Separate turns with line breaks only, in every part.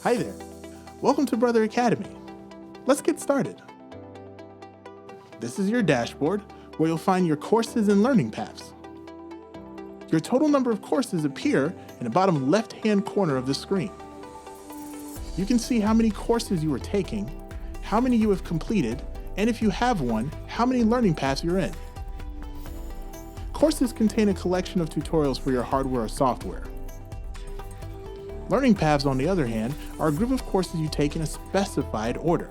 Hi there. Welcome to Brother Academy. Let's get started. This is your dashboard where you'll find your courses and learning paths. Your total number of courses appear in the bottom left-hand corner of the screen. You can see how many courses you are taking, how many you have completed, and if you have one, how many learning paths you're in. Courses contain a collection of tutorials for your hardware or software. Learning paths, on the other hand, are a group of courses you take in a specified order.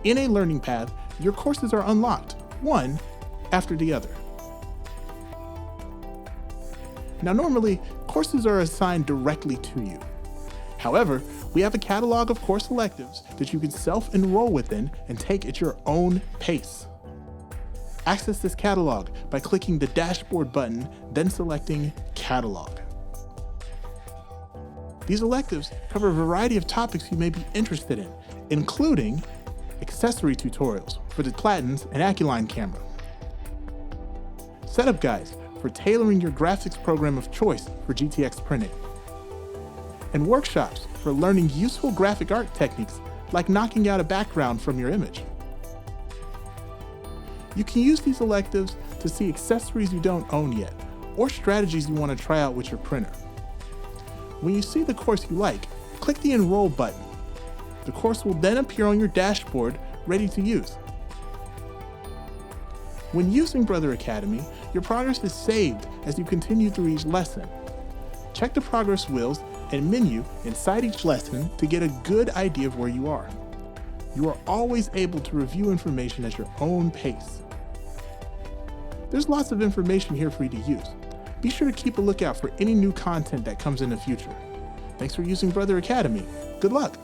In a learning path, your courses are unlocked, one after the other. Now normally, courses are assigned directly to you. However, we have a catalog of course electives that you can self-enroll within and take at your own pace. Access this catalog by clicking the dashboard button, then selecting Catalog. These electives cover a variety of topics you may be interested in, including accessory tutorials for the Platens and Aculine camera, setup guides for tailoring your graphics program of choice for GTX printing, and workshops for learning useful graphic art techniques like knocking out a background from your image. You can use these electives to see accessories you don't own yet, or strategies you want to try out with your printer. When you see the course you like, click the Enroll button. The course will then appear on your dashboard, ready to use. When using Brother Academy, your progress is saved as you continue through each lesson. Check the progress wheels and menu inside each lesson to get a good idea of where you are. You are always able to review information at your own pace. There's lots of information here for you to use. Be sure to keep a lookout for any new content that comes in the future. Thanks for using Brother Academy. Good luck.